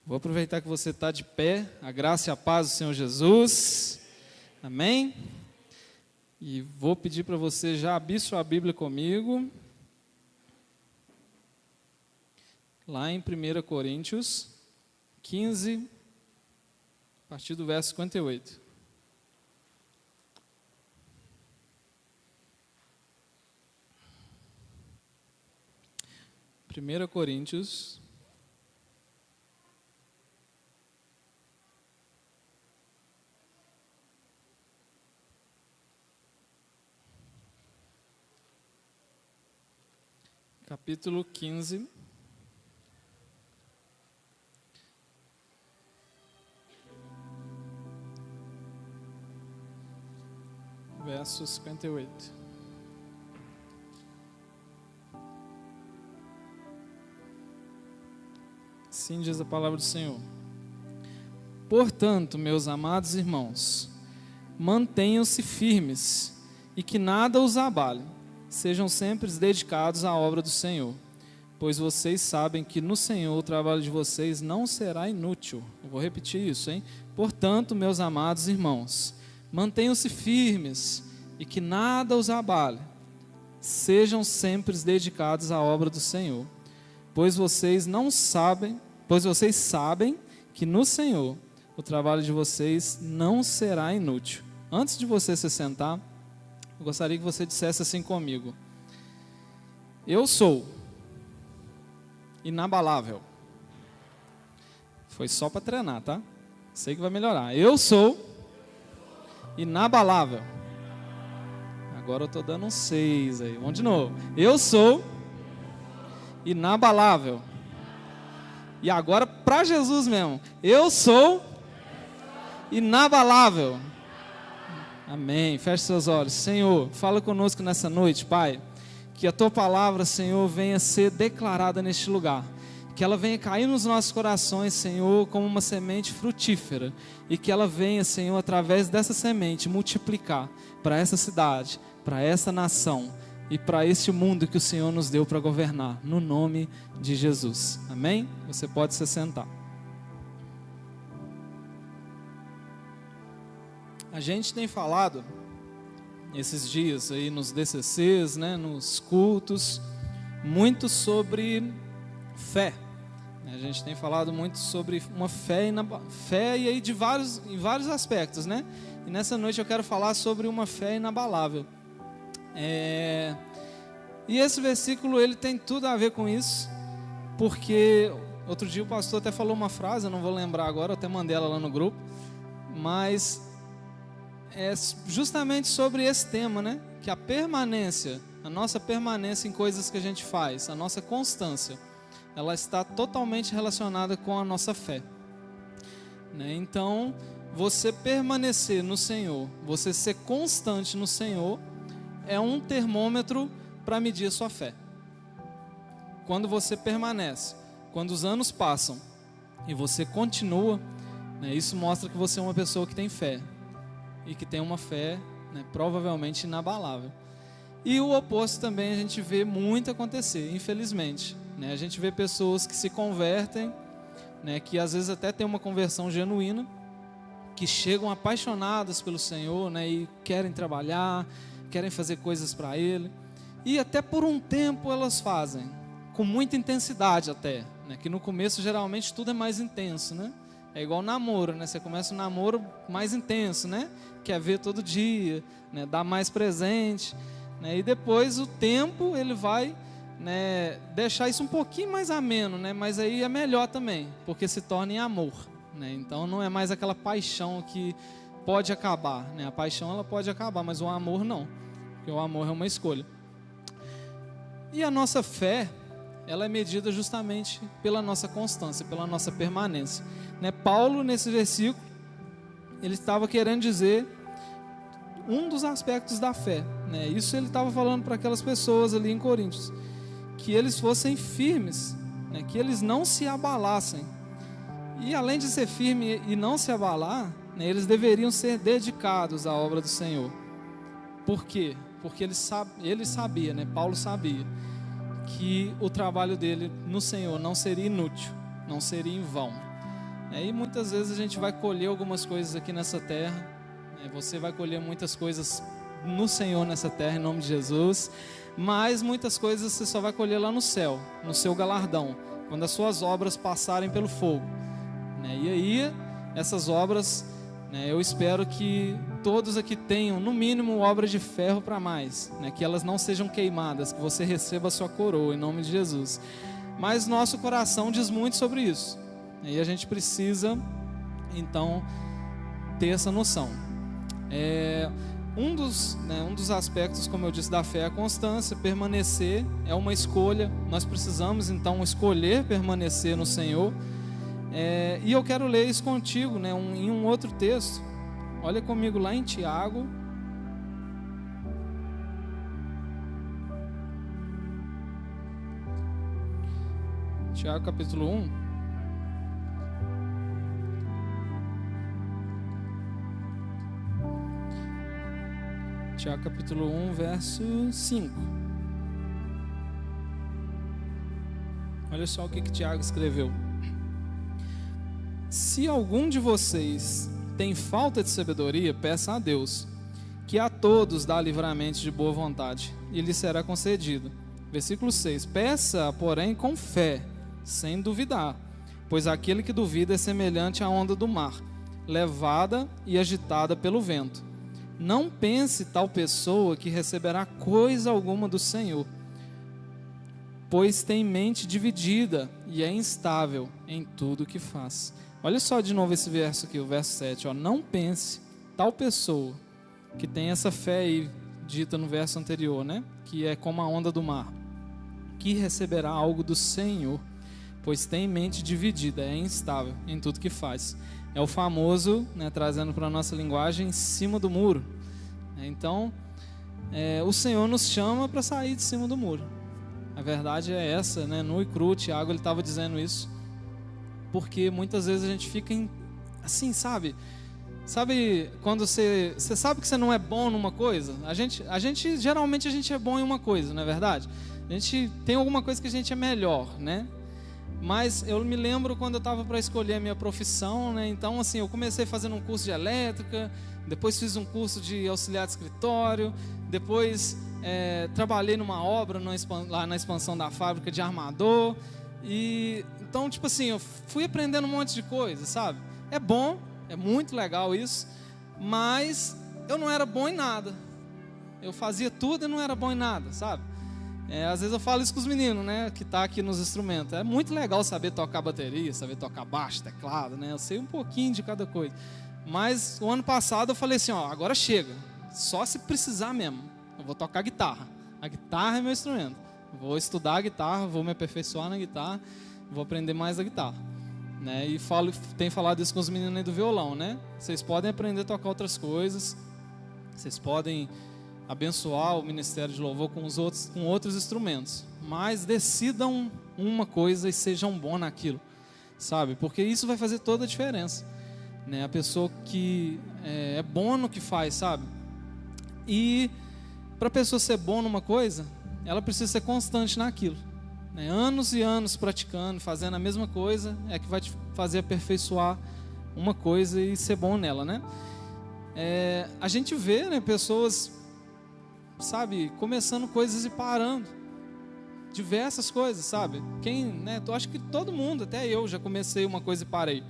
Vou aproveitar que você está de pé, a graça e a paz do Senhor Jesus, amém? E vou pedir para você já abrir sua Bíblia comigo, lá em 1 Coríntios 15, a partir do verso 58. Primeira Coríntios capítulo 15, verso 58. Assim diz a palavra do Senhor. Portanto, meus amados irmãos, mantenham-se firmes e que nada os abale. Sejam sempre dedicados à obra do Senhor, pois vocês sabem que no Senhor o trabalho de vocês não será inútil. Eu vou repetir isso, hein? Portanto, meus amados irmãos, mantenham-se firmes e que nada os abale. Sejam sempre dedicados à obra do Senhor, pois vocês sabem que no Senhor o trabalho de vocês não será inútil. Antes de você se sentar, eu gostaria que você dissesse assim comigo: eu sou inabalável. Foi só para treinar, tá? Sei que vai melhorar. Eu sou inabalável. Agora eu estou dando um 6 aí. Vamos de novo. Eu sou inabalável. E agora para Jesus mesmo. Eu sou inabalável. Amém. Feche seus olhos. Senhor, fala conosco nessa noite, Pai. Que a Tua palavra, Senhor, venha ser declarada neste lugar. Que ela venha cair nos nossos corações, Senhor, como uma semente frutífera. E que ela venha, Senhor, através dessa semente, multiplicar para essa cidade, para essa nação e para este mundo que o Senhor nos deu para governar. No nome de Jesus. Amém? Você pode se sentar. A gente tem falado esses dias aí nos DCCs, né, nos cultos, muito sobre fé. A gente tem falado muito sobre uma fé e aí em vários aspectos, né? E nessa noite eu quero falar sobre uma fé inabalável. E esse versículo ele tem tudo a ver com isso, porque outro dia o pastor até falou uma frase, eu não vou lembrar agora, eu até mandei ela lá no grupo, mas é justamente sobre esse tema, né? Que a nossa permanência em coisas que a gente faz, a nossa constância, ela está totalmente relacionada com a nossa fé, né? Então, você permanecer no Senhor, você ser constante no Senhor, é um termômetro para medir a sua fé. Quando você permanece, quando os anos passam e você continua, né, isso mostra que você é uma pessoa que tem fé. E que tem uma fé, né, provavelmente inabalável. E o oposto também a gente vê muito acontecer, infelizmente, né? A gente vê pessoas que se convertem, né, que às vezes até tem uma conversão genuína, que chegam apaixonadas pelo Senhor, né, e querem trabalhar, querem fazer coisas para Ele. E até por um tempo elas fazem, com muita intensidade até, né, que no começo geralmente tudo é mais intenso, né? É igual namoro, né? Você começa um namoro mais intenso, né? Quer ver todo dia, né? Dar mais presente, né? E depois o tempo ele vai, né, deixar isso um pouquinho mais ameno, né? Mas aí é melhor também, porque se torna em amor, né? Então não é mais aquela paixão que pode acabar, né? A paixão ela pode acabar, mas o amor não, porque o amor é uma escolha. E a nossa fé, ela é medida justamente pela nossa constância, pela nossa permanência, né? Paulo, nesse versículo, ele estava querendo dizer um dos aspectos da fé, né? Isso ele estava falando para aquelas pessoas ali em Coríntios, que eles fossem firmes, né? Que eles não se abalassem. E além de ser firme e não se abalar, né, eles deveriam ser dedicados à obra do Senhor. Por quê? Porque ele sabia, né? Paulo sabia que o trabalho dele no Senhor não seria inútil, não seria em vão. E muitas vezes a gente vai colher algumas coisas aqui nessa terra. Você vai colher muitas coisas no Senhor nessa terra, em nome de Jesus. Mas muitas coisas você só vai colher lá no céu, no seu galardão, quando as suas obras passarem pelo fogo. E aí, essas obras, eu espero que todos aqui tenham, no mínimo, obras de ferro para mais, que elas não sejam queimadas, que você receba a sua coroa, em nome de Jesus. Mas nosso coração diz muito sobre isso. E a gente precisa, então, ter essa noção. Um dos aspectos, como eu disse, da fé é a constância. Permanecer é uma escolha. Nós precisamos, então, escolher permanecer no Senhor. E eu quero ler isso contigo, em um outro texto. Olha comigo lá em Tiago. Tiago capítulo 1. Tiago capítulo 1, verso 5. Olha só o que Tiago escreveu. Se algum de vocês tem falta de sabedoria, peça a Deus, que a todos dá livramento de boa vontade, e lhe será concedido. Versículo 6. Peça, porém, com fé, sem duvidar, pois aquele que duvida é semelhante à onda do mar, levada e agitada pelo vento. Não pense tal pessoa que receberá coisa alguma do Senhor, pois tem mente dividida e é instável em tudo o que faz. Olha só de novo esse verso aqui, o verso 7. Não pense tal pessoa que tem essa fé aí, dita no verso anterior, que é como a onda do mar, que receberá algo do Senhor, pois tem mente dividida, é instável em tudo que faz. É o famoso, trazendo para a nossa linguagem, em cima do muro. Então, o Senhor nos chama para sair de cima do muro. A verdade é essa, nu e cru. Tiago estava dizendo isso, porque muitas vezes a gente fica assim, sabe quando você sabe que você não é bom numa coisa? Geralmente a gente é bom em uma coisa, não é verdade? A gente tem alguma coisa que a gente é melhor, Mas eu me lembro quando eu estava para escolher a minha profissão, Então, assim, eu comecei fazendo um curso de elétrica, depois fiz um curso de auxiliar de escritório, depois trabalhei numa obra lá na expansão da fábrica de armador. E então, tipo assim, eu fui aprendendo um monte de coisa, sabe? É bom, é muito legal isso, mas eu não era bom em nada. Eu fazia tudo e não era bom em nada, sabe? Às vezes eu falo isso com os meninos, que tá aqui nos instrumentos. É muito legal saber tocar bateria, saber tocar baixo, teclado, Eu sei um pouquinho de cada coisa. Mas o ano passado eu falei assim, agora chega. Só se precisar mesmo. Eu vou tocar guitarra. A guitarra é meu instrumento. Vou estudar a guitarra, vou me aperfeiçoar na guitarra, vou aprender mais a guitarra. E tenho falado isso com os meninos aí do violão, Vocês podem aprender a tocar outras coisas. Vocês podem abençoar o ministério de louvor com outros instrumentos, mas decidam uma coisa e sejam bons naquilo, sabe? Porque isso vai fazer toda a diferença, A pessoa que é bom no que faz, sabe? E para a pessoa ser bom numa coisa, ela precisa ser constante naquilo, Anos e anos praticando, fazendo a mesma coisa, é que vai te fazer aperfeiçoar uma coisa e ser bom nela, A gente vê, pessoas, sabe, começando coisas e parando, diversas coisas, sabe? Eu acho que todo mundo, até eu já comecei uma coisa e parei.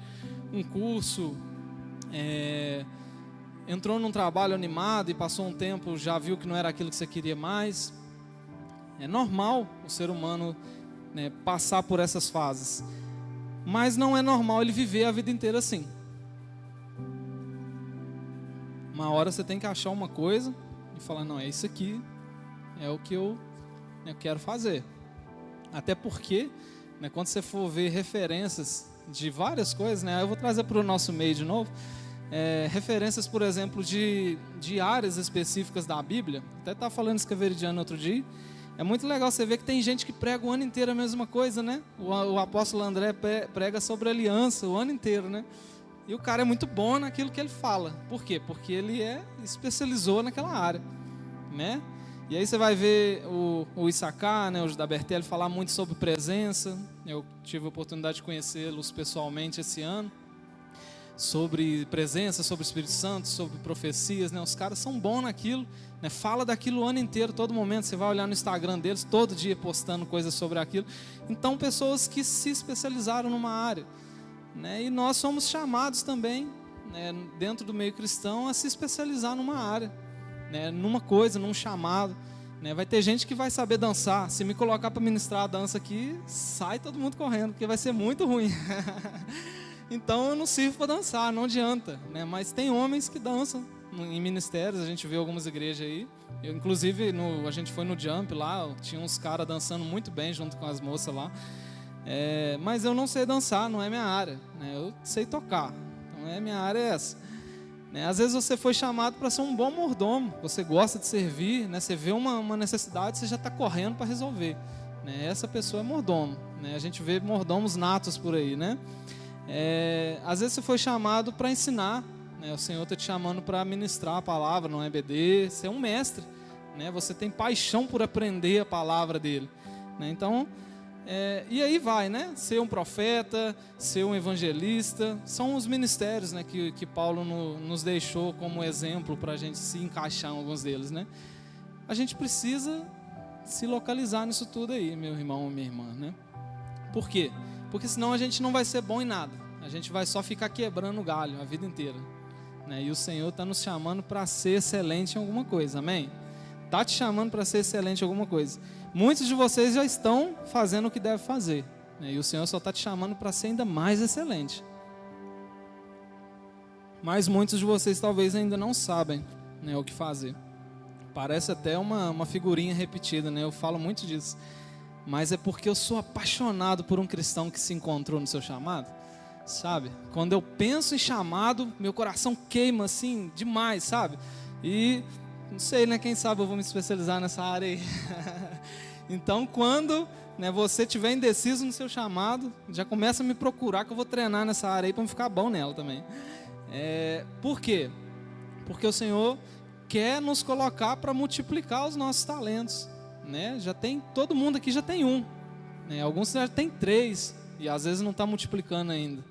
Um curso, entrou num trabalho animado e passou um tempo, já viu que não era aquilo que você queria mais. É normal o ser humano, passar por essas fases, mas não é normal ele viver a vida inteira assim. Uma hora você tem que achar uma coisa e falar, não, é isso aqui, é o que eu quero fazer. Até porque, quando você for ver referências de várias coisas, eu vou trazer para o nosso meio de novo, referências, por exemplo, de áreas específicas da Bíblia. Até estava falando isso com a Veridiana outro dia. É muito legal você ver que tem gente que prega o ano inteiro a mesma coisa, O apóstolo André prega sobre aliança o ano inteiro, E o cara é muito bom naquilo que ele fala. Por quê? Porque ele especializou naquela área, E aí você vai ver o Issacar, o Judá Bertelli falar muito sobre presença. Eu tive a oportunidade de conhecê-los pessoalmente esse ano. sobre presença, sobre Espírito Santo, sobre profecias, né? Os caras são bons naquilo, né? Fala daquilo o ano inteiro, todo momento. Você vai olhar no Instagram deles, todo dia postando coisas sobre aquilo. Então, pessoas que se especializaram numa área, né? E nós somos chamados também, né, dentro do meio cristão, a se especializar numa área, né? Numa coisa, num chamado, né? Vai ter gente que vai saber dançar. Se me colocar para ministrar a dança aqui, sai todo mundo correndo, porque vai ser muito ruim. Então eu não sirvo para dançar, não adianta, né? Mas tem homens que dançam em ministérios, a gente vê algumas igrejas aí. Inclusive, a gente foi no Jump lá, tinha uns caras dançando muito bem junto com as moças lá. Mas eu não sei dançar, não é minha área, né? Eu sei tocar, então minha área é essa, né? Às vezes você foi chamado para ser um bom mordomo, você gosta de servir, né? Você vê uma necessidade, você já está correndo para resolver, né? Essa pessoa é mordomo, né? A gente vê mordomos natos por aí, né? Às vezes você foi chamado para ensinar, né? O Senhor está te chamando para ministrar a palavra no EBD, você é um mestre, né? Você tem paixão por aprender a palavra dele, né? Então, e aí vai, né? Ser um profeta, ser um evangelista, são os ministérios, né, que Paulo nos deixou como exemplo para a gente se encaixar em alguns deles, né? A gente precisa se localizar nisso tudo aí, meu irmão ou minha irmã, né? Por quê? Porque senão a gente não vai ser bom em nada. A gente vai só ficar quebrando o galho a vida inteira, né? E o Senhor está nos chamando para ser excelente em alguma coisa, amém? Está te chamando para ser excelente em alguma coisa. Muitos de vocês já estão fazendo o que deve fazer, né? E o Senhor só está te chamando para ser ainda mais excelente. Mas muitos de vocês talvez ainda não sabem, né, o que fazer. Parece até uma figurinha repetida, né? Eu falo muito disso. Mas é porque eu sou apaixonado por um cristão que se encontrou no seu chamado, sabe? Quando eu penso em chamado, meu coração queima assim demais, sabe? E não sei, né? Quem sabe eu vou me especializar nessa área aí. Então, quando, né, você estiver indeciso no seu chamado, já começa a me procurar que eu vou treinar nessa área aí para me ficar bom nela também. Por quê? Porque o Senhor quer nos colocar para multiplicar os nossos talentos, né? Todo mundo aqui já tem um, né? Alguns já tem 3 e às vezes não está multiplicando ainda,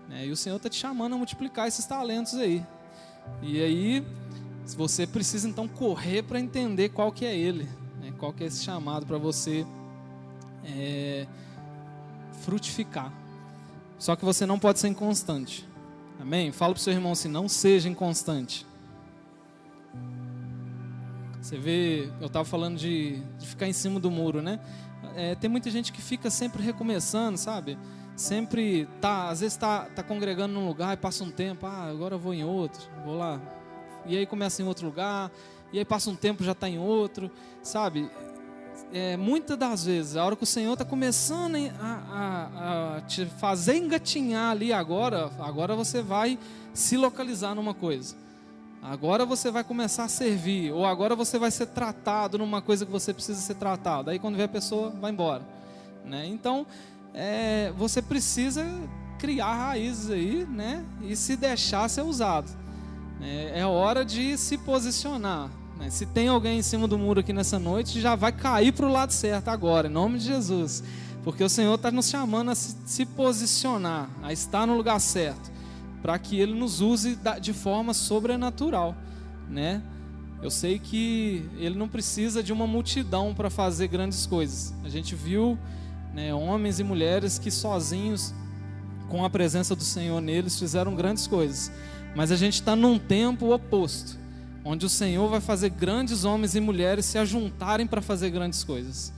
né? E o Senhor está te chamando a multiplicar esses talentos aí. E aí você precisa então correr para entender qual que é ele, né? Qual que é esse chamado para você frutificar. Só que você não pode ser inconstante, amém? Fala para o seu irmão assim: não seja inconstante. Você vê, eu estava falando de ficar em cima do muro, né? Tem muita gente que fica sempre recomeçando, sabe? Sempre às vezes tá congregando num lugar e passa um tempo, agora eu vou em outro, vou lá. E aí começa em outro lugar, e aí passa um tempo já está em outro, sabe? Muitas das vezes, a hora que o Senhor está começando a te fazer engatinhar ali agora você vai se localizar numa coisa. Agora você vai começar a servir, ou agora você vai ser tratado numa coisa que você precisa ser tratado. Aí quando vê a pessoa, vai embora, né? Então, você precisa criar raízes aí, né? E se deixar ser usado. É hora de se posicionar, né? Se tem alguém em cima do muro aqui nessa noite, já vai cair para o lado certo agora, em nome de Jesus. Porque o Senhor está nos chamando a se posicionar, a estar no lugar certo, para que Ele nos use de forma sobrenatural, né? Eu sei que Ele não precisa de uma multidão para fazer grandes coisas. A gente viu, né, homens e mulheres que sozinhos, com a presença do Senhor neles, fizeram grandes coisas. Mas a gente está num tempo oposto, onde o Senhor vai fazer grandes homens e mulheres se ajuntarem para fazer grandes coisas,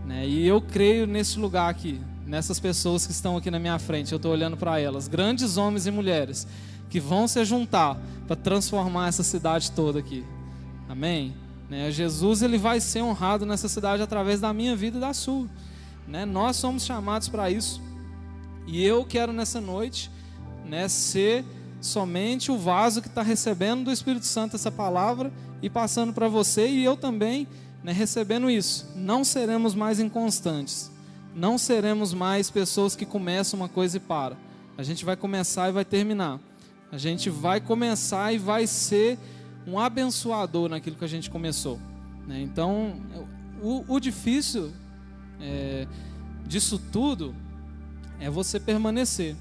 né? E eu creio nesse lugar aqui, nessas pessoas que estão aqui na minha frente, eu estou olhando para elas, grandes homens e mulheres que vão se juntar para transformar essa cidade toda aqui, amém? Né? Jesus, ele vai ser honrado nessa cidade através da minha vida e da sua, né? Nós somos chamados para isso, e eu quero nessa noite, né, ser somente o vaso que está recebendo do Espírito Santo essa palavra e passando para você, e eu também, né, recebendo isso. Não seremos mais inconstantes. Não seremos mais pessoas que começam uma coisa e param. A gente vai começar e vai terminar. A gente vai começar e vai ser um abençoador naquilo que a gente começou, né? Então, o difícil disso tudo é você permanecer.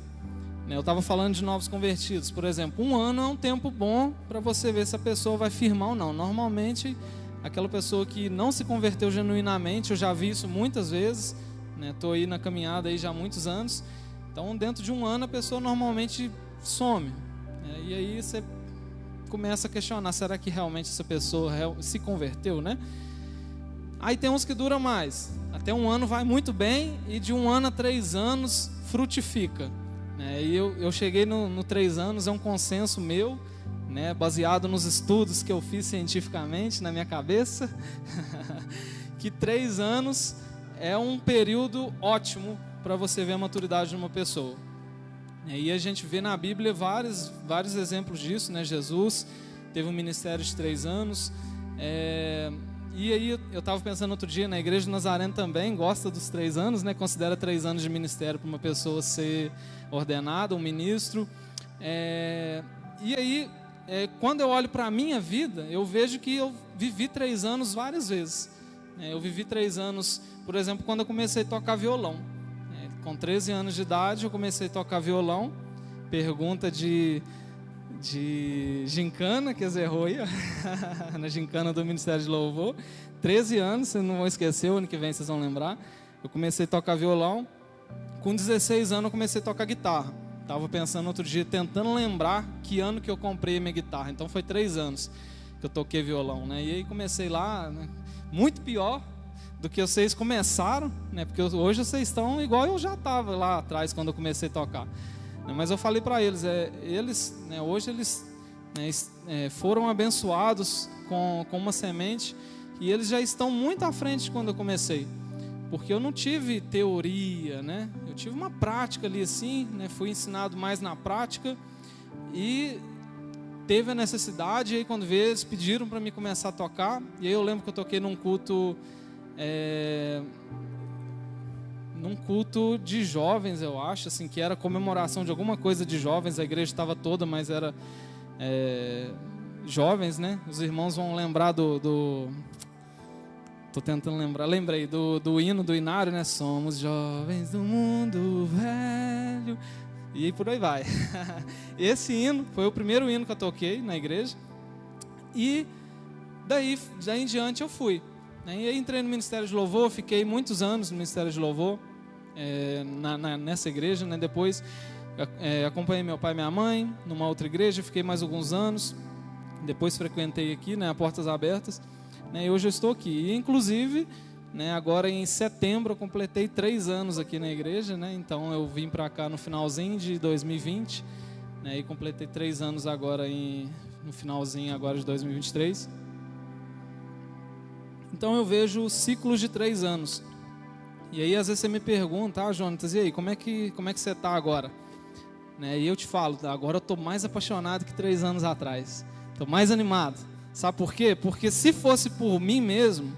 Eu estava falando de novos convertidos, por exemplo, 1 ano é um tempo bom para você ver se a pessoa vai firmar ou não. Normalmente, aquela pessoa que não se converteu genuinamente, eu já vi isso muitas vezes, estou aí na caminhada aí já há muitos anos, então dentro de 1 ano a pessoa normalmente some, e aí você começa a questionar, será que realmente essa pessoa se converteu, né? Aí tem uns que duram mais, até 1 ano vai muito bem, e de 1 ano a 3 anos frutifica. E eu cheguei no 3 anos, é um consenso meu, baseado nos estudos que eu fiz cientificamente na minha cabeça, que 3 anos é um período ótimo para você ver a maturidade de uma pessoa. E a gente vê na Bíblia vários exemplos disso, Jesus teve um ministério de 3 anos, e aí eu estava pensando outro dia, na Igreja do Nazareno também gosta dos 3 anos, considera 3 anos de ministério para uma pessoa ser ordenada, um ministro. E aí, quando eu olho para a minha vida, eu vejo que eu vivi 3 anos várias vezes. Eu vivi 3 anos, por exemplo, quando eu comecei a tocar violão. Com 13 anos de idade eu comecei a tocar violão. Pergunta de gincana, que errou aí, na gincana do Ministério de Louvor. 13 anos, vocês não vão esquecer, o ano que vem vocês vão lembrar. Eu comecei a tocar violão. Com 16 anos eu comecei a tocar guitarra. Estava pensando outro dia, tentando lembrar que ano que eu comprei a minha guitarra. Então foi 3 anos que eu toquei violão, E aí comecei lá, muito pior do que vocês começaram, porque hoje vocês estão igual eu já estava lá atrás quando eu comecei a tocar. Mas eu falei para eles, hoje eles foram abençoados com uma semente e eles já estão muito à frente de quando eu comecei, porque eu não tive teoria, eu tive uma prática ali assim, fui ensinado mais na prática e teve a necessidade, e aí quando veio eles pediram para mim começar a tocar, e aí eu lembro que eu toquei num culto de jovens, eu acho, assim, que era comemoração de alguma coisa de jovens, a igreja estava toda, mas era jovens, Os irmãos vão lembrar tô tentando lembrar, lembrei do hino, do inário, Somos jovens do mundo velho, e aí por aí vai. Esse hino foi o primeiro hino que eu toquei na igreja, e daí em diante eu fui. E aí entrei no Ministério de Louvor, fiquei muitos anos no Ministério de Louvor, nessa igreja, Depois acompanhei meu pai e minha mãe numa outra igreja, fiquei mais alguns anos, depois frequentei aqui, a Portas Abertas, e hoje eu estou aqui. E inclusive, agora em setembro eu completei 3 anos aqui na igreja, então eu vim para cá no finalzinho de 2020, e completei 3 anos agora no finalzinho agora de 2023. Então eu vejo ciclos de 3 anos. E aí às vezes você me pergunta, Jonatas, e aí, como é que você está agora? E eu te falo, agora eu estou mais apaixonado que 3 anos atrás. Estou mais animado. Sabe por quê? Porque se fosse por mim mesmo,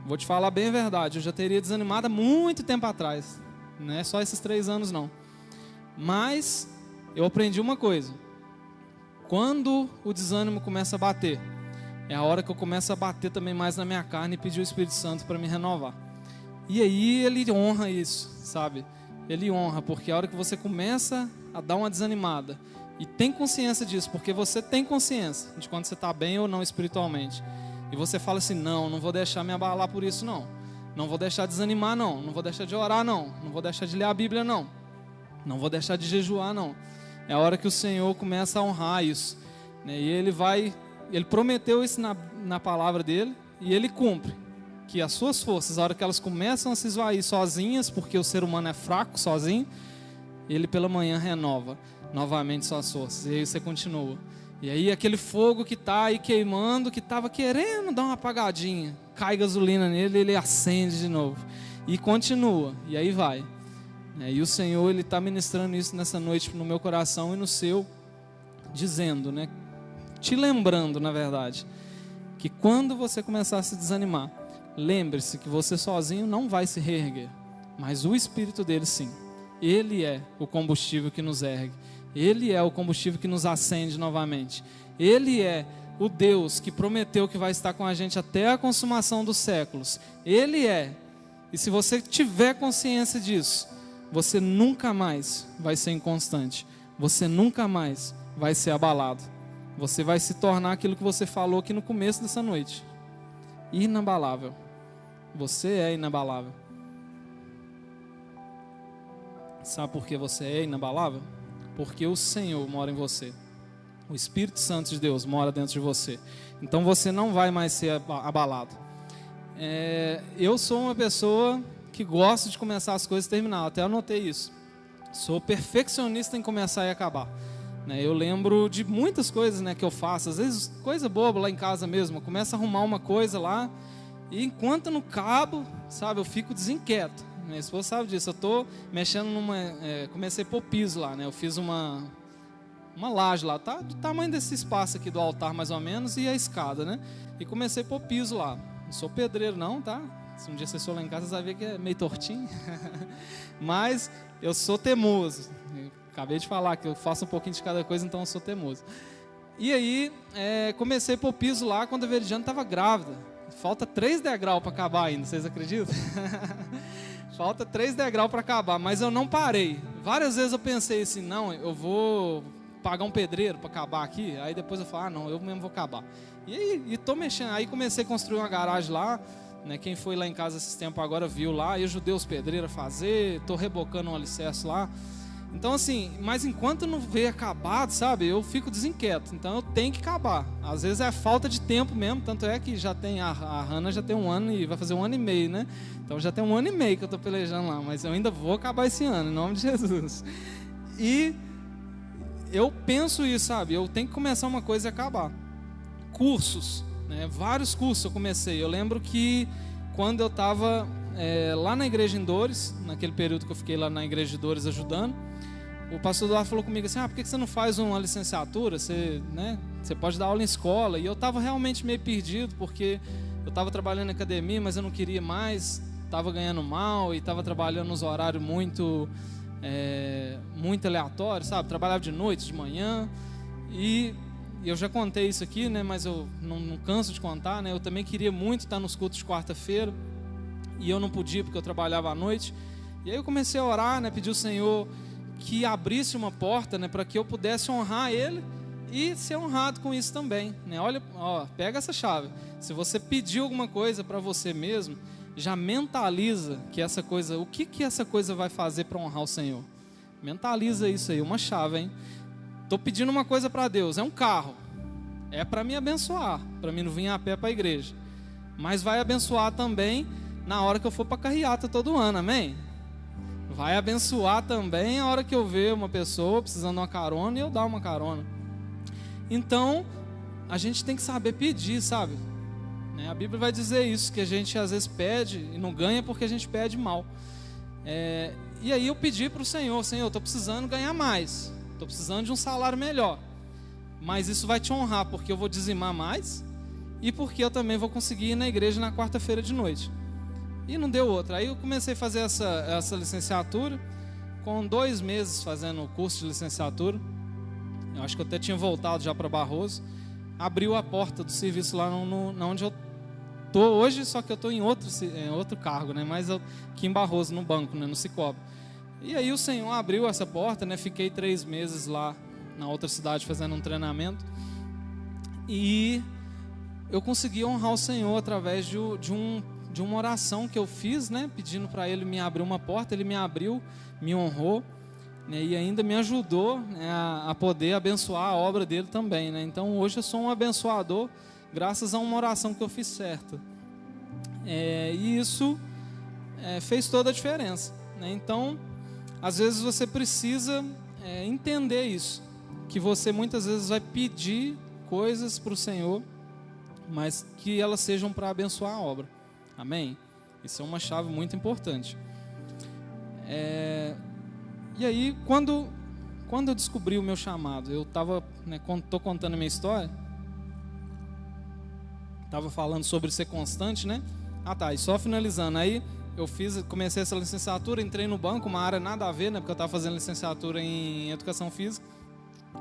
vou te falar bem a verdade, eu já teria desanimado há muito tempo atrás. Não é só esses 3 anos não. Mas eu aprendi uma coisa. Quando o desânimo começa a bater, é a hora que eu começo a bater também mais na minha carne e pedir o Espírito Santo para me renovar. E aí ele honra isso, sabe? Ele honra, porque a hora que você começa a dar uma desanimada e tem consciência disso, porque você tem consciência de quando você está bem ou não espiritualmente, e você fala assim, não vou deixar me abalar por isso não vou deixar de desanimar não vou deixar de orar não vou deixar de ler a Bíblia não vou deixar de jejuar não. É a hora que o Senhor começa a honrar isso, e Ele prometeu isso na palavra dele, e ele cumpre, que as suas forças, a hora que elas começam a se esvair sozinhas, porque o ser humano é fraco sozinho, ele pela manhã renova novamente suas forças, e aí você continua. E aí aquele fogo que está aí queimando, que estava querendo dar uma apagadinha, cai gasolina nele, ele acende de novo, e continua, e aí vai. E o Senhor, Ele está ministrando isso nessa noite no meu coração e no seu, dizendo, te lembrando, na verdade, que quando você começar a se desanimar, lembre-se que você sozinho não vai se reerguer, mas o Espírito dele sim. Ele é o combustível que nos ergue, Ele é o combustível que nos acende novamente, Ele é o Deus que prometeu que vai estar com a gente até a consumação dos séculos, Ele é. E se você tiver consciência disso, você nunca mais vai ser inconstante, você nunca mais vai ser abalado. Você vai se tornar aquilo que você falou aqui no começo dessa noite. Inabalável. Você é inabalável. Sabe por que você é inabalável? Porque o Senhor mora em você. O Espírito Santo de Deus mora dentro de você. Então você não vai mais ser abalado. Eu sou uma pessoa que gosta de começar as coisas e terminar. Até anotei isso. Sou perfeccionista em começar e acabar. Eu lembro de muitas coisas, que eu faço. Às vezes coisa boba lá em casa mesmo. Eu começo a arrumar uma coisa lá e enquanto no cabo, sabe, eu fico desinquieto. Minha esposa sabe disso. Eu estou mexendo comecei a pôr piso lá, Eu fiz uma laje lá, tá do tamanho desse espaço aqui do altar mais ou menos, e a escada, E comecei a pôr piso lá. Não sou pedreiro não, tá? Se um dia você for lá em casa, você vai ver que é meio tortinho. Mas eu sou teimoso. Eu acabei de falar que eu faço um pouquinho de cada coisa, então eu sou teimoso. E aí, comecei a pôr piso lá quando a Veridiana estava grávida. Falta 3 degraus para acabar ainda, vocês acreditam? Falta 3 degraus para acabar, mas eu não parei. Várias vezes eu pensei assim, não, eu vou pagar um pedreiro para acabar aqui. Aí depois eu falo, não, eu mesmo vou acabar. E aí, tô mexendo. Aí comecei a construir uma garagem lá. Quem foi lá em casa esses tempos agora viu lá. Eu ajudei os pedreiros a fazer. Tô rebocando um alicerce lá. Então assim, mas enquanto não vê acabado, sabe, eu fico desinquieto. Então eu tenho que acabar. Às vezes é falta de tempo mesmo. Tanto é que já tem a Hannah já tem 1 ano e vai fazer 1 ano e meio, Então já tem 1 ano e meio que eu tô pelejando lá. Mas eu ainda vou acabar esse ano, em nome de Jesus. E eu penso isso, sabe, eu tenho que começar uma coisa e acabar. Cursos, vários cursos eu comecei. Eu lembro que quando eu estava lá na igreja em Dores, naquele período que eu fiquei lá na igreja de Dores ajudando, o pastor Eduardo falou comigo assim, por que você não faz uma licenciatura? Você pode dar aula em escola. E eu estava realmente meio perdido, porque eu estava trabalhando na academia, mas eu não queria mais, estava ganhando mal e estava trabalhando nos horários muito aleatórios, sabe? Trabalhava de noite, de manhã, e eu já contei isso aqui, mas eu não canso de contar, Eu também queria muito estar nos cultos de quarta-feira, e eu não podia porque eu trabalhava à noite. E aí eu comecei a orar, pedir ao Senhor que abrisse uma porta, para que eu pudesse honrar Ele e ser honrado com isso também, Olha, pega essa chave. Se você pedir alguma coisa para você mesmo, já mentaliza que essa coisa, o que essa coisa vai fazer para honrar o Senhor. Mentaliza isso aí, uma chave, hein? Estou pedindo uma coisa para Deus, é um carro. É para me abençoar, para mim não vir a pé para a igreja. Mas vai abençoar também na hora que eu for para a carreata todo ano, amém? Vai abençoar também a hora que eu ver uma pessoa precisando de uma carona e eu dar uma carona. Então, a gente tem que saber pedir, sabe? A Bíblia vai dizer isso, que a gente às vezes pede e não ganha porque a gente pede mal. E aí eu pedi para o Senhor, eu estou precisando ganhar mais, estou precisando de um salário melhor. Mas isso vai te honrar, porque eu vou dizimar mais e porque eu também vou conseguir ir na igreja na quarta-feira de noite. E não deu outra. Aí eu comecei a fazer essa licenciatura, com 2 meses fazendo o curso de licenciatura. Eu acho que eu até tinha voltado já para Barroso. Abriu a porta do serviço lá onde eu estou hoje, só que eu estou em outro cargo, mas eu, aqui em Barroso, no banco, no Cicobi. E aí o Senhor abriu essa porta, Fiquei 3 meses lá na outra cidade fazendo um treinamento. E eu consegui honrar o Senhor através de uma oração que eu fiz, pedindo para Ele me abrir uma porta. Ele me abriu, me honrou, e ainda me ajudou, a poder abençoar a obra dele também, Então hoje eu sou um abençoador graças a uma oração que eu fiz certa. E isso fez toda a diferença, Então, às vezes você precisa entender isso, que você muitas vezes vai pedir coisas para o Senhor, mas que elas sejam para abençoar a obra. Amém? Isso é uma chave muito importante. E aí, quando eu descobri o meu chamado, eu estava, estou contando a minha história, estava falando sobre ser constante, e só finalizando, aí eu comecei essa licenciatura, entrei no banco, uma área nada a ver, porque eu estava fazendo licenciatura em Educação Física,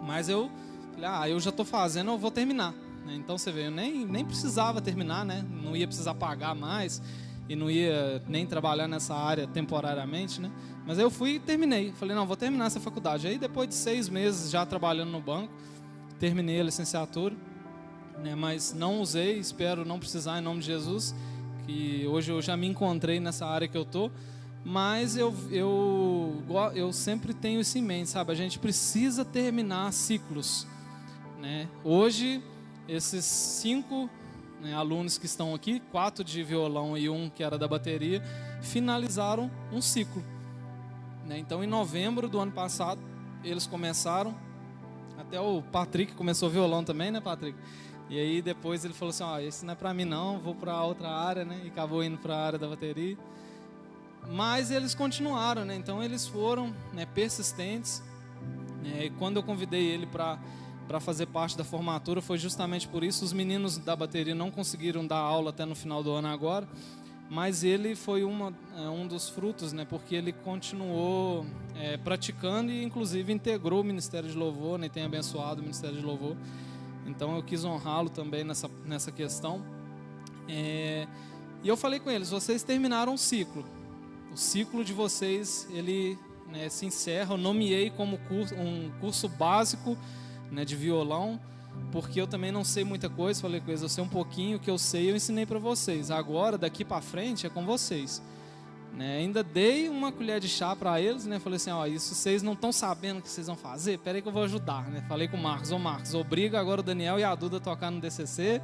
mas eu falei, eu já estou fazendo, eu vou terminar. Então você vê, eu nem precisava terminar, não ia precisar pagar mais. e não ia nem trabalhar nessa área temporariamente, né? Mas aí eu fui e terminei. Falei, não, vou terminar essa faculdade. Aí depois de 6 meses já trabalhando no banco, terminei a licenciatura, né? Mas não usei, espero não precisar em nome de Jesus, que hoje eu já me encontrei nessa área que eu tô. Mas eu sempre tenho isso em mente, sabe? A gente precisa terminar ciclos, né? Hoje, esses 5, né, alunos que estão aqui, 4 de violão e 1 que era da bateria, finalizaram um ciclo, né? Então, em novembro do ano passado, eles começaram. Até o Patrick começou violão também, né, Patrick? E aí depois ele falou assim, esse não é para mim não, vou para outra área, né? E acabou indo para a área da bateria. Mas eles continuaram, né? Então eles foram, né, persistentes, né? E quando eu convidei ele para fazer parte da formatura, foi justamente por isso. Os meninos da bateria não conseguiram dar aula até no final do ano agora, mas ele foi um dos frutos, né? Porque ele continuou praticando e inclusive integrou o Ministério de Louvor, né? E tem abençoado o Ministério de Louvor. Então eu quis honrá-lo também nessa questão. E eu falei com eles, vocês terminaram um ciclo. O ciclo de vocês, ele, né, se encerra. Eu nomeei como um curso básico, né, de violão, porque eu também não sei muita coisa. Falei com eles, eu sei um pouquinho, o que eu sei eu ensinei para vocês. Agora, daqui para frente, é com vocês, né? Ainda dei uma colher de chá para eles, né? Falei assim, isso vocês não estão sabendo o que vocês vão fazer? Espera aí que eu vou ajudar, né? Falei com o Marcos, Marcos, obriga agora o Daniel e a Duda a tocar no DCC,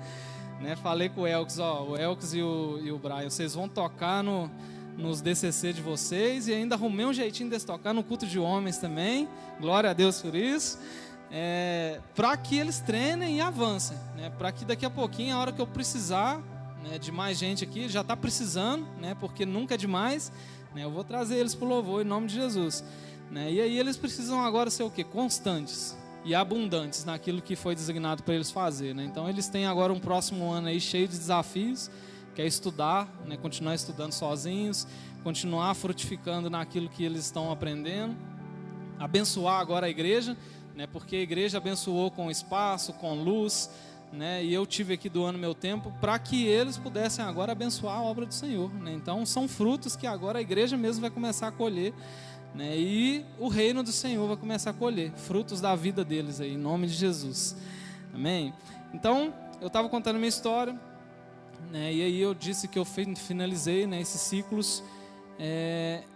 né? Falei com o Elks, o Elks e o Brian, vocês vão tocar nos DCC de vocês, e ainda arrumei um jeitinho de tocar no culto de homens também, glória a Deus por isso, para que eles treinem e avancem, né? Para que daqui a pouquinho, a hora que eu precisar, né, de mais gente aqui, já está precisando, né, porque nunca é demais, né, eu vou trazer eles para o louvor em nome de Jesus, né? E aí eles precisam agora ser o quê? Constantes e abundantes naquilo que foi designado para eles fazer, né? Então eles têm agora um próximo ano aí cheio de desafios, que é estudar, né, continuar estudando sozinhos, continuar frutificando naquilo que eles estão aprendendo, abençoar agora a igreja, né, porque a igreja abençoou com espaço, com luz, né, e eu tive aqui doando meu tempo para que eles pudessem agora abençoar a obra do Senhor, né? Então são frutos que agora a igreja mesmo vai começar a colher, né, e o reino do Senhor vai começar a colher frutos da vida deles aí, em nome de Jesus, amém? Então eu estava contando minha história, né, e aí eu disse que eu finalizei, né, esses ciclos,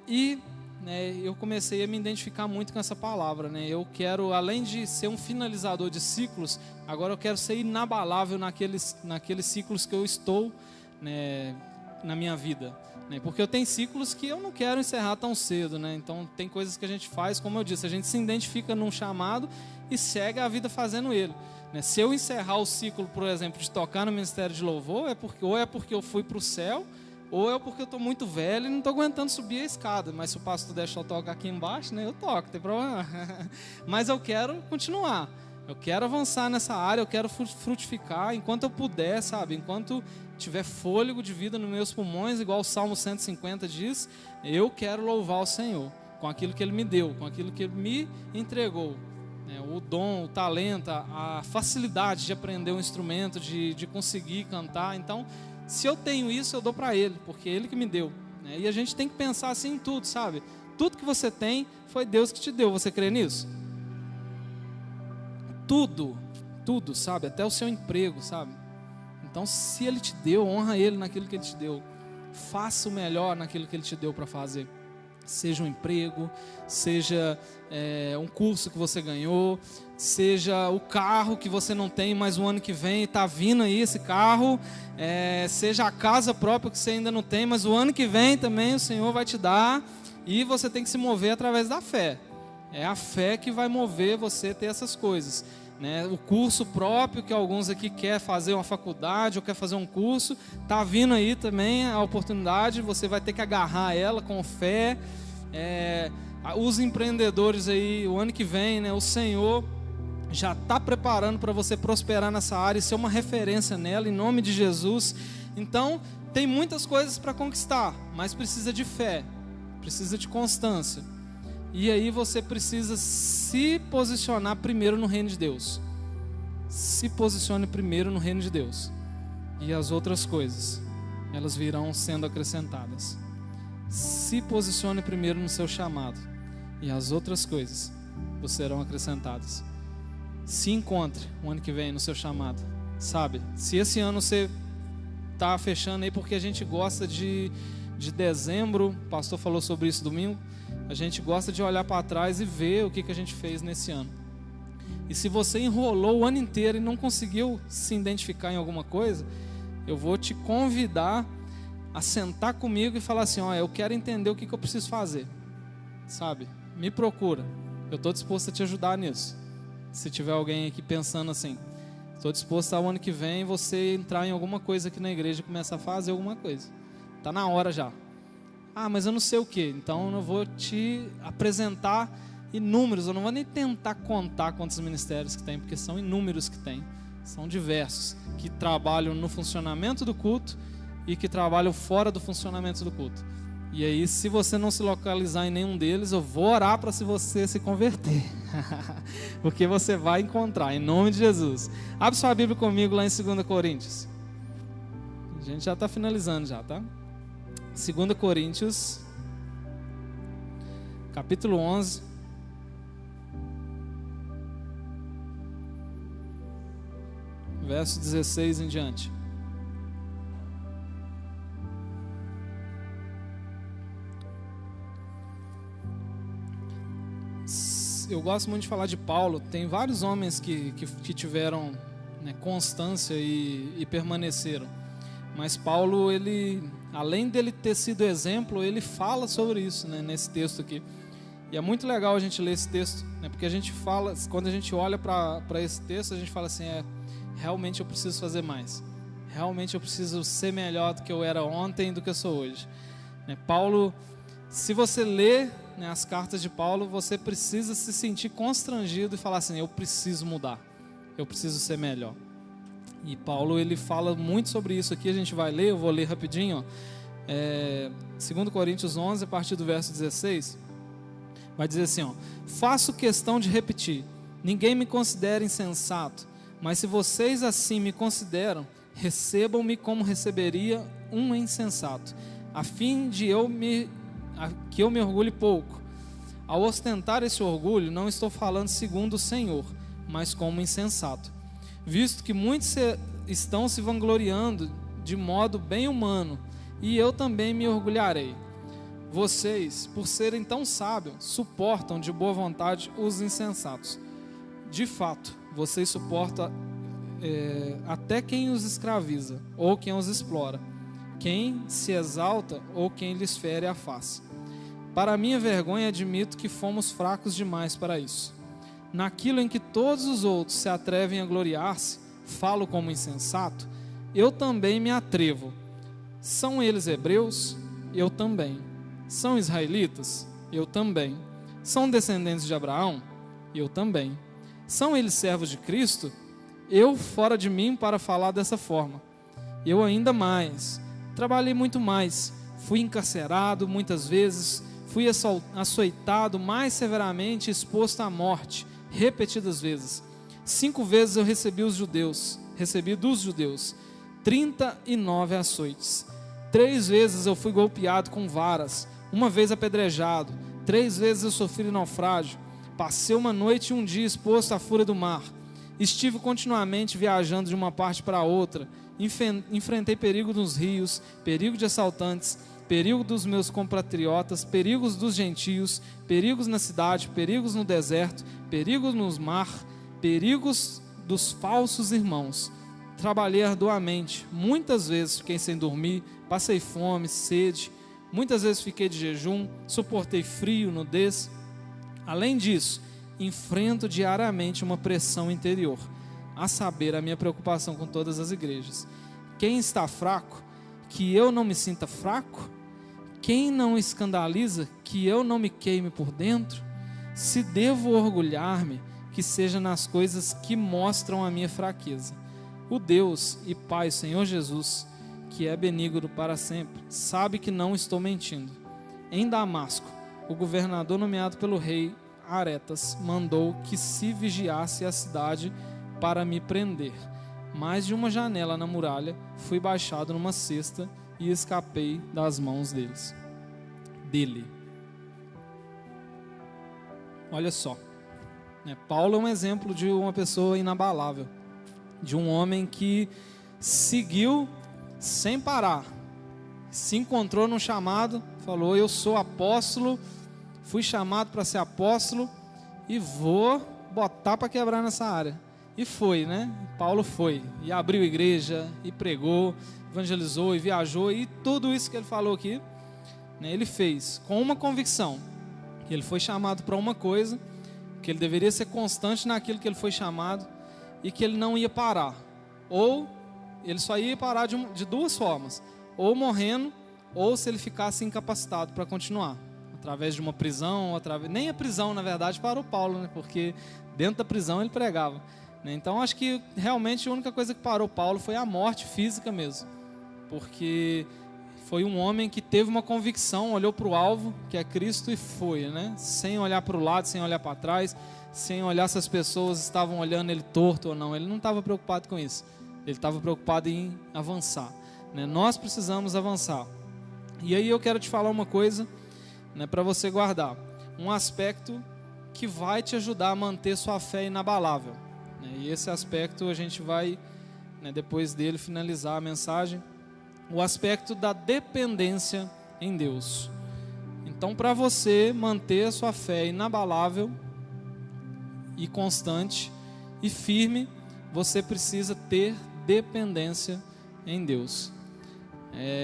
e, né, eu comecei a me identificar muito com essa palavra, né? Eu quero, além de ser um finalizador de ciclos, agora eu quero ser inabalável naqueles ciclos que eu estou, né, na minha vida, né? Porque eu tenho ciclos que eu não quero encerrar tão cedo, né? Então tem coisas que a gente faz, como eu disse, a gente se identifica num chamado e segue a vida fazendo ele, né? Se eu encerrar o ciclo, por exemplo, de tocar no Ministério de Louvor, ou é porque eu fui para o céu, ou é porque eu estou muito velho e não estou aguentando subir a escada. Mas se o pastor deixar eu tocar aqui embaixo, né, eu toco, não tem problema. Mas eu quero continuar, eu quero avançar nessa área, eu quero frutificar enquanto eu puder, sabe? Enquanto tiver fôlego de vida nos meus pulmões, igual o Salmo 150 diz, eu quero louvar o Senhor com aquilo que Ele me deu, com aquilo que Ele me entregou. O dom, o talento, a facilidade de aprender um instrumento, de conseguir cantar. Então, se eu tenho isso, eu dou para Ele, porque é Ele que me deu, né? E a gente tem que pensar assim em tudo, sabe? Tudo que você tem, foi Deus que te deu. Você crê nisso? Tudo, sabe? Até o seu emprego, sabe? Então, se Ele te deu, honra Ele naquilo que Ele te deu. Faça o melhor naquilo que Ele te deu para fazer. Seja um emprego, seja um curso que você ganhou, seja o carro que você não tem, mas o ano que vem está vindo aí esse carro, seja a casa própria que você ainda não tem, mas o ano que vem também o Senhor vai te dar, e você tem que se mover através da fé. É a fé que vai mover você a ter essas coisas, né? O curso próprio, que alguns aqui quer fazer uma faculdade ou quer fazer um curso, está vindo aí também a oportunidade, você vai ter que agarrar ela com fé. Os empreendedores aí, o ano que vem, né, o Senhor já está preparando para você prosperar nessa área e ser uma referência nela, em nome de Jesus. Então, tem muitas coisas para conquistar, mas precisa de fé, precisa de constância. E aí você precisa se posicionar primeiro no reino de Deus. Se posicione primeiro no reino de Deus. E as outras coisas elas virão sendo acrescentadas. Se posicione primeiro no seu chamado, e as outras coisas vos serão acrescentadas. Se encontre o ano que vem no seu chamado, sabe? Se esse ano você está fechando aí, porque a gente gosta de dezembro, o pastor falou sobre isso domingo, a gente gosta de olhar para trás e ver o que a gente fez nesse ano. E se você enrolou o ano inteiro e não conseguiu se identificar em alguma coisa, eu vou te convidar a sentar comigo e falar assim, eu quero entender o que eu preciso fazer, sabe? Me procura, eu estou disposto a te ajudar nisso. Se tiver alguém aqui pensando assim, estou disposto ao ano que vem você entrar em alguma coisa aqui na igreja e começar a fazer alguma coisa. Está na hora já. Mas eu não sei o que, então eu vou te apresentar inúmeros, eu não vou nem tentar contar quantos ministérios que tem, porque são inúmeros que tem, são diversos, que trabalham no funcionamento do culto e que trabalham fora do funcionamento do culto. E aí, se você não se localizar em nenhum deles, eu vou orar para você se converter, porque você vai encontrar, em nome de Jesus. Abre sua Bíblia comigo lá em 2 Coríntios. A gente já está finalizando já, tá? 2 Coríntios, capítulo 11. Verso 16 em diante. Eu gosto muito de falar de Paulo. Tem vários homens que tiveram, né, constância e permaneceram. Mas Paulo, ele, além dele ter sido exemplo, ele fala sobre isso, né, nesse texto aqui. E é muito legal a gente ler esse texto, né, porque a gente fala, quando a gente olha para esse texto, a gente fala assim, realmente eu preciso fazer mais. Realmente eu preciso ser melhor do que eu era ontem, do que eu sou hoje. Paulo, se você lê, né, as cartas de Paulo, você precisa se sentir constrangido e falar assim, eu preciso mudar, eu preciso ser melhor. E Paulo, ele fala muito sobre isso aqui, a gente vai ler, eu vou ler rapidinho, 2 Coríntios 11, a partir do verso 16, vai dizer assim, faço questão de repetir, ninguém me considera insensato, mas se vocês assim me consideram, recebam-me como receberia um insensato, a fim de que eu me orgulhe pouco. Ao ostentar esse orgulho, não estou falando segundo o Senhor, mas como insensato. Visto que muitos estão se vangloriando de modo bem humano, e eu também me orgulharei. Vocês, por serem tão sábios, suportam de boa vontade os insensatos. De fato, vocês suportam até quem os escraviza, ou quem os explora, quem se exalta, ou quem lhes fere a face. Para minha vergonha, admito que fomos fracos demais para isso. Naquilo em que todos os outros se atrevem a gloriar-se, falo como insensato, eu também me atrevo. São eles hebreus? Eu também. São israelitas? Eu também. São descendentes de Abraão? Eu também. São eles servos de Cristo? Eu fora de mim para falar dessa forma. Eu ainda mais. Trabalhei muito mais. Fui encarcerado muitas vezes. Fui açoitado mais severamente, exposto à morte repetidas vezes. 5 vezes eu recebi dos judeus 39 açoites. 3 vezes eu fui golpeado com varas, 1 vez apedrejado, 3 vezes eu sofri naufrágio. Passei uma noite e um dia exposto à fúria do mar. Estive continuamente viajando de uma parte para outra. Enfrentei perigo nos rios, perigo de assaltantes, perigo dos meus compatriotas, perigos dos gentios, perigos na cidade, perigos no deserto, perigos no mar, perigos dos falsos irmãos. Trabalhei arduamente, muitas vezes fiquei sem dormir, passei fome, sede, muitas vezes fiquei de jejum, suportei frio, nudez. Além disso, enfrento diariamente uma pressão interior, a saber, a minha preocupação com todas as igrejas. Quem está fraco, que eu não me sinta fraco? Quem não escandaliza, que eu não me queime por dentro? Se devo orgulhar-me, que seja nas coisas que mostram a minha fraqueza. O Deus e Pai, Senhor Jesus, que é benigno para sempre, sabe que não estou mentindo. Em Damasco, o governador nomeado pelo rei Aretas mandou que se vigiasse a cidade para me prender. Mas de uma janela na muralha fui baixado numa cesta e escapei das mãos dele. Olha só, né? Paulo é um exemplo de uma pessoa inabalável, de um homem que seguiu sem parar, se encontrou num chamado, falou: eu sou apóstolo, fui chamado para ser apóstolo e vou botar para quebrar nessa área. E foi, né? Paulo foi, e abriu igreja, e pregou, evangelizou, e viajou, e tudo isso que ele falou aqui, né, ele fez com uma convicção, que ele foi chamado para uma coisa, que ele deveria ser constante naquilo que ele foi chamado, e que ele não ia parar, ou ele só ia parar de duas formas, ou morrendo, ou se ele ficasse incapacitado para continuar, através de uma prisão, nem a prisão na verdade parou Paulo, né, porque dentro da prisão ele pregava. Então acho que realmente a única coisa que parou Paulo foi a morte física mesmo, porque foi um homem que teve uma convicção, olhou para o alvo, que é Cristo, e foi, né? Sem olhar para o lado, sem olhar para trás, sem olhar se as pessoas estavam olhando ele torto ou não. Ele não estava preocupado com isso, ele estava preocupado em avançar, né? Nós precisamos avançar. E aí eu quero te falar uma coisa, né, para você guardar, um aspecto que vai te ajudar a manter sua fé inabalável. E esse aspecto a gente vai, né, depois dele finalizar a mensagem, o aspecto da dependência em Deus. Então, para você manter a sua fé inabalável e constante e firme, você precisa ter dependência em Deus.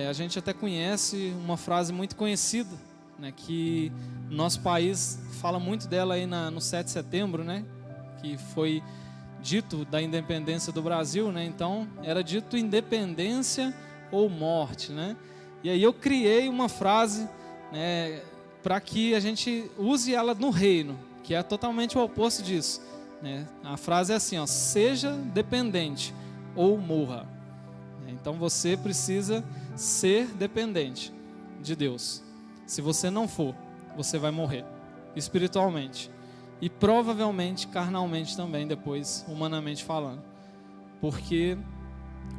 A gente até conhece uma frase muito conhecida, né, que o nosso país fala muito dela aí no 7 de setembro, né, que foi dito da independência do Brasil, né? Então era dito independência ou morte, né? E aí eu criei uma frase, né, para que a gente use ela no reino, que é totalmente o oposto disso, né? A frase é assim, ó: seja dependente ou morra. Então você precisa ser dependente de Deus. Se você não for, você vai morrer espiritualmente. E provavelmente carnalmente também, depois, humanamente falando. Porque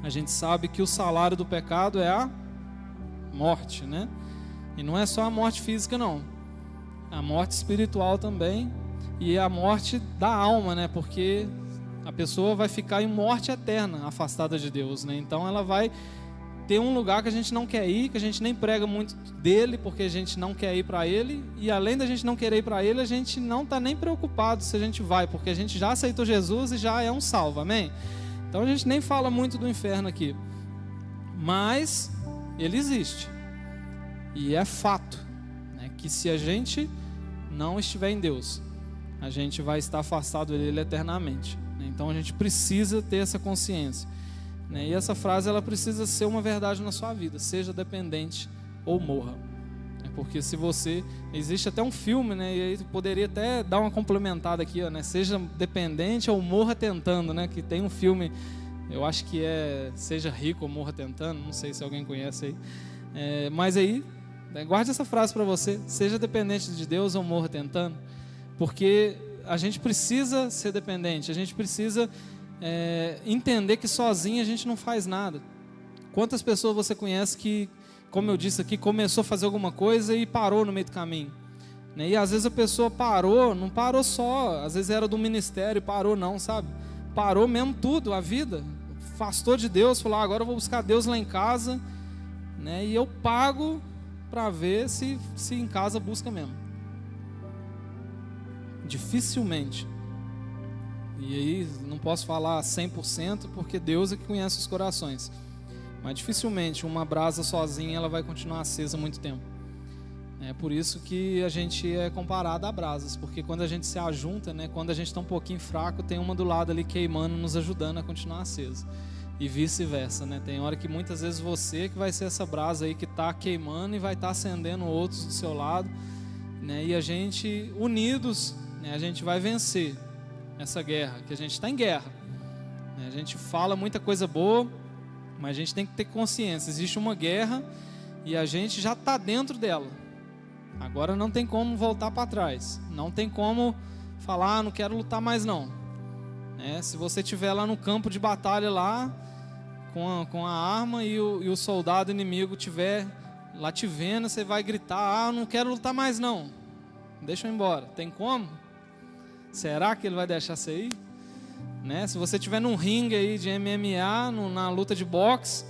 a gente sabe que o salário do pecado é a morte, né? E não é só a morte física, não. A morte espiritual também. E a morte da alma, né? Porque a pessoa vai ficar em morte eterna, afastada de Deus, né? Então ela vai ter um lugar que a gente não quer ir, que a gente nem prega muito dele, porque a gente não quer ir para ele, e além da gente não querer ir para ele, a gente não está nem preocupado se a gente vai, porque a gente já aceitou Jesus e já é um salvo, amém? Então a gente nem fala muito do inferno aqui, mas ele existe, e é fato, né, que se a gente não estiver em Deus, a gente vai estar afastado dele eternamente, né? Então a gente precisa ter essa consciência. E essa frase ela precisa ser uma verdade na sua vida: seja dependente ou morra. Porque se você... Existe até um filme, né? E aí poderia até dar uma complementada aqui, ó, né? Seja dependente ou morra tentando, né? Que tem um filme, eu acho que é Seja Rico ou Morra Tentando, não sei se alguém conhece aí. Mas aí, guarde essa frase para você: seja dependente de Deus ou morra tentando. Porque a gente precisa ser dependente, a gente precisa... entender que sozinho a gente não faz nada. Quantas pessoas você conhece que, como eu disse aqui, começou a fazer alguma coisa e parou no meio do caminho, né? E às vezes a pessoa parou, não parou só, às vezes era do ministério, parou não, sabe? Parou mesmo tudo, a vida, afastou de Deus, falou: agora eu vou buscar Deus lá em casa, né? E eu pago para ver se em casa busca mesmo. Dificilmente. E aí não posso falar 100%, porque Deus é que conhece os corações. Mas dificilmente uma brasa sozinha ela vai continuar acesa muito tempo. É por isso que a gente é comparado a brasas, porque quando a gente se ajunta, né, quando a gente está um pouquinho fraco, tem uma do lado ali queimando, nos ajudando a continuar acesa. E vice-versa, né? Tem hora que muitas vezes você que vai ser essa brasa aí que está queimando e vai estar acendendo outros do seu lado, né? E a gente, unidos, né, a gente vai vencer essa guerra, que a gente está em guerra, né? A gente fala muita coisa boa, mas a gente tem que ter consciência: existe uma guerra e a gente já está dentro dela. Agora não tem como voltar para trás, não tem como falar: não quero lutar mais não, né? Se você estiver lá no campo de batalha lá, com a arma e o soldado inimigo estiver lá te vendo, você vai gritar: eu não quero lutar mais não, deixa eu ir embora. Tem como? Será que ele vai deixar você ir? Né? Se você estiver num ringue aí de MMA, na luta de boxe,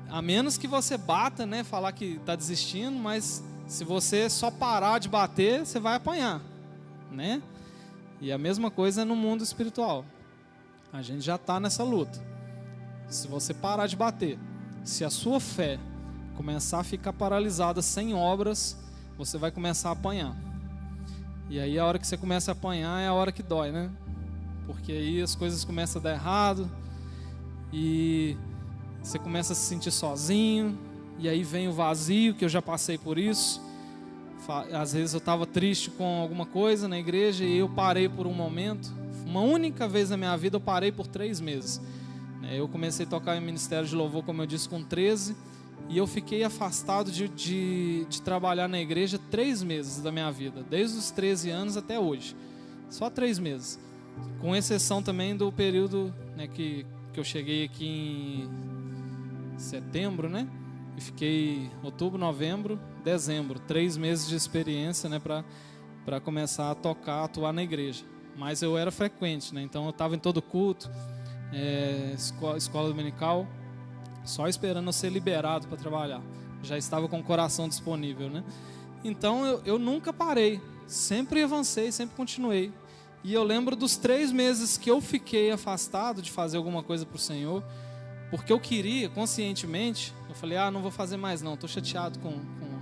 a menos que você bata, né, falar que está desistindo, mas se você só parar de bater, você vai apanhar, né? E a mesma coisa no mundo espiritual. A gente já está nessa luta. Se você parar de bater, se a sua fé começar a ficar paralisada, sem obras, você vai começar a apanhar. E aí a hora que você começa a apanhar é a hora que dói, né? Porque aí as coisas começam a dar errado e você começa a se sentir sozinho, e aí vem o vazio, que eu já passei por isso. Às vezes eu estava triste com alguma coisa na igreja e eu parei por um momento. Uma única vez na minha vida eu parei por 3 meses. Eu comecei a tocar em ministério de louvor, como eu disse, com 13, e eu fiquei afastado de trabalhar na igreja 3 meses da minha vida, desde os 13 anos até hoje. Só 3 meses. Com exceção também do período, né, que eu cheguei aqui em setembro, né? E fiquei outubro, novembro, dezembro, 3 meses de experiência, né, para começar a tocar, atuar na igreja. Mas eu era frequente, né? Então eu estava em todo culto, escola dominical, só esperando eu ser liberado para trabalhar. Já estava com o coração disponível, né? Então eu nunca parei, sempre avancei, sempre continuei. E eu lembro dos 3 meses que eu fiquei afastado de fazer alguma coisa para o Senhor, porque eu queria, conscientemente, eu falei: não vou fazer mais não, estou chateado com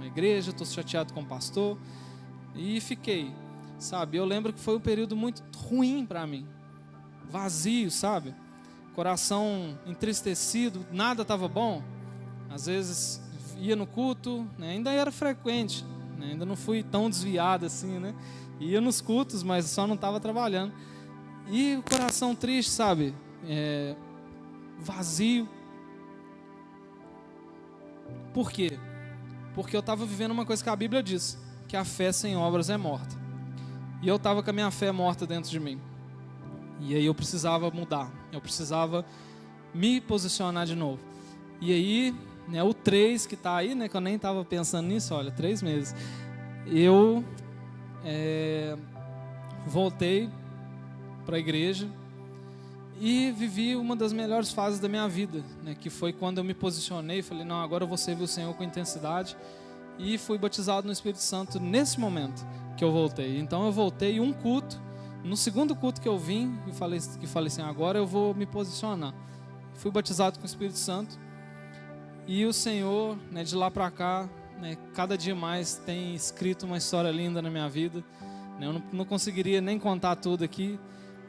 a igreja, estou chateado com o pastor, e fiquei, sabe? Eu lembro que foi um período muito ruim para mim, vazio, sabe? Coração entristecido, nada estava bom. Às vezes ia no culto, né? Ainda era frequente, né? Ainda não fui tão desviado assim, né? Ia nos cultos, mas só não estava trabalhando. E o coração triste, sabe? Vazio. Por quê? Porque eu estava vivendo uma coisa que a Bíblia diz, que a fé sem obras é morta. E eu estava com a minha fé morta dentro de mim. E aí eu precisava mudar. Eu precisava me posicionar de novo. E aí, né, o 3 que está aí, né, que eu nem estava pensando nisso, olha, 3 meses. Eu voltei para a igreja e vivi uma das melhores fases da minha vida, né, que foi quando eu me posicionei e falei: não, agora eu vou servir o Senhor com intensidade, e fui batizado no Espírito Santo nesse momento que eu voltei. Então eu voltei um culto, no segundo culto que eu vim, e falei assim: agora eu vou me posicionar. Fui batizado com o Espírito Santo, e o Senhor, né, de lá para cá, né, cada dia mais tem escrito uma história linda na minha vida. Eu não conseguiria nem contar tudo aqui,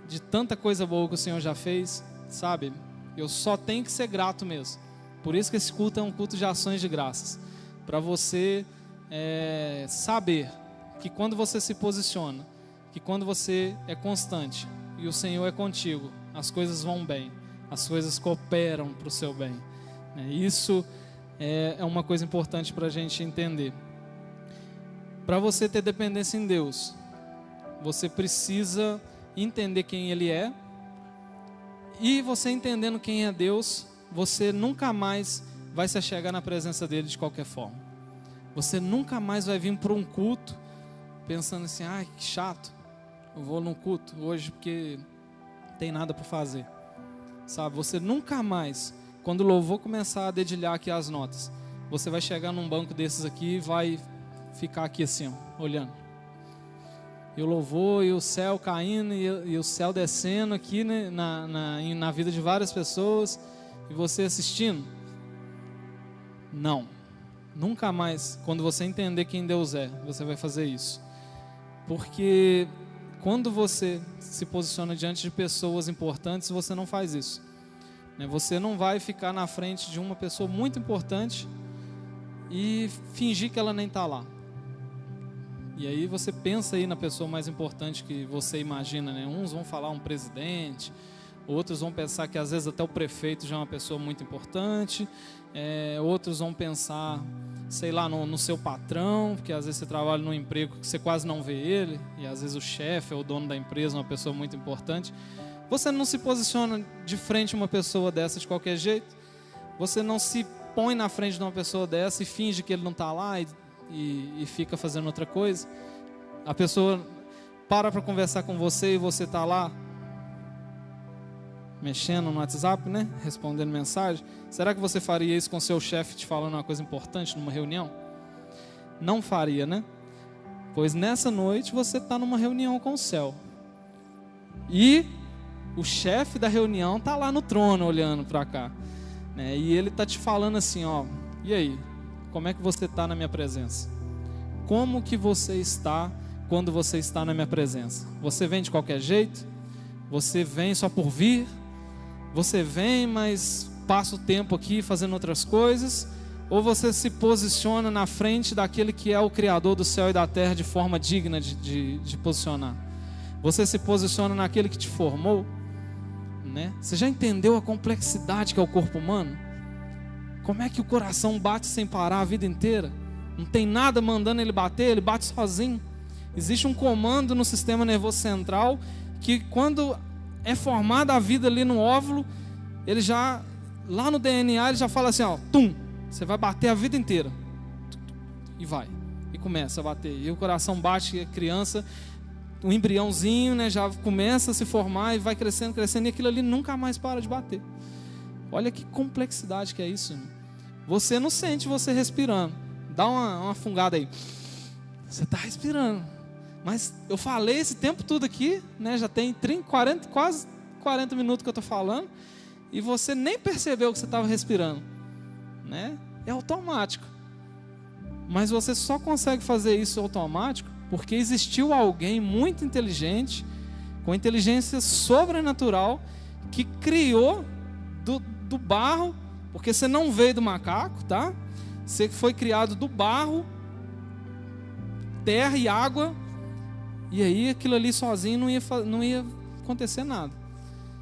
de tanta coisa boa que o Senhor já fez, sabe? Eu só tenho que ser grato mesmo. Por isso que esse culto é um culto de ações de graças, para você saber que quando você se posiciona, que quando você é constante e o Senhor é contigo, as coisas vão bem, as coisas cooperam para o seu bem. Isso é uma coisa importante para a gente entender. Para você ter dependência em Deus, você precisa entender quem Ele é, e você entendendo quem é Deus, você nunca mais vai se achegar na presença dEle de qualquer forma. Você nunca mais vai vir para um culto pensando assim: que chato, eu vou num culto hoje porque não tem nada para fazer, sabe? Você nunca mais, quando o louvor começar a dedilhar aqui as notas, você vai chegar num banco desses aqui e vai ficar aqui assim, ó, olhando. E o louvor, e o céu caindo, e o céu descendo aqui, né, na vida de várias pessoas, e você assistindo. Não, nunca mais, quando você entender quem Deus é, você vai fazer isso. Porque quando você se posiciona diante de pessoas importantes, você não faz isso. Você não vai ficar na frente de uma pessoa muito importante e fingir que ela nem está lá. E aí você pensa aí na pessoa mais importante que você imagina, né? Uns vão falar um presidente, outros vão pensar que às vezes até o prefeito já é uma pessoa muito importante, outros vão pensar, sei lá, no seu patrão, porque às vezes você trabalha num emprego que você quase não vê ele, e às vezes o chefe ou o dono da empresa é uma pessoa muito importante. Você não se posiciona de frente a uma pessoa dessa de qualquer jeito. Você não se põe na frente de uma pessoa dessa e finge que ele não está lá e fica fazendo outra coisa. A pessoa para conversar com você e você está lá mexendo no WhatsApp, né? Respondendo mensagem. Será que você faria isso com seu chefe te falando uma coisa importante numa reunião? Não faria, né? Pois nessa noite você está numa reunião com o céu. E o chefe da reunião está lá no trono olhando para cá, né? E ele está te falando assim, ó, e aí, como é que você está na minha presença? Como que você está quando você está na minha presença? Você vem de qualquer jeito? Você vem só por vir? Você vem, mas passa o tempo aqui fazendo outras coisas? Ou você se posiciona na frente daquele que é o Criador do céu e da terra de forma digna de posicionar? Você se posiciona naquele que te formou? Né? Você já entendeu a complexidade que é o corpo humano? Como é que o coração bate sem parar a vida inteira? Não tem nada mandando ele bater, ele bate sozinho. Existe um comando no sistema nervoso central que quando é formada a vida ali no óvulo, ele já, lá no DNA, ele já fala assim, ó, tum, você vai bater a vida inteira. E vai, e começa a bater. E o coração bate, a criança, o embriãozinho, né, já começa a se formar e vai crescendo, crescendo, e aquilo ali nunca mais para de bater. Olha que complexidade que é isso, irmão. Você não sente você respirando. Dá uma fungada aí. Você está respirando. Mas eu falei esse tempo todo aqui, né, já tem 30, 40, quase 40 minutos que eu estou falando, e você nem percebeu que você estava respirando, né? É automático. Mas você só consegue fazer isso automático porque existiu alguém muito inteligente, com inteligência sobrenatural, que criou do barro, porque você não veio do macaco, tá? Você foi criado do barro, terra e água, e aí aquilo ali sozinho não ia acontecer nada.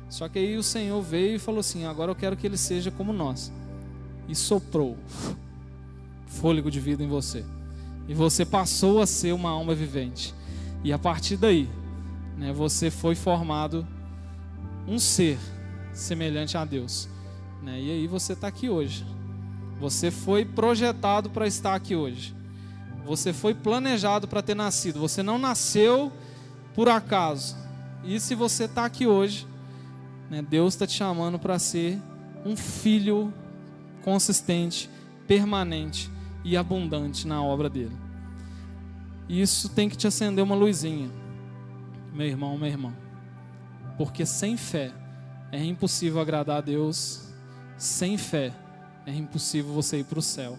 Só que aí o Senhor veio e falou assim, agora eu quero que ele seja como nós. E soprou fôlego de vida em você. E você passou a ser uma alma vivente. E a partir daí, né, você foi formado um ser semelhante a Deus, né? E aí você está aqui hoje. Você foi projetado para estar aqui hoje. Você foi planejado para ter nascido. Você não nasceu por acaso. E se você está aqui hoje, né, Deus está te chamando para ser um filho consistente, permanente e abundante na obra dele. E isso tem que te acender uma luzinha, meu irmão, minha irmã, porque sem fé é impossível agradar a Deus. Sem fé é impossível você ir para o céu.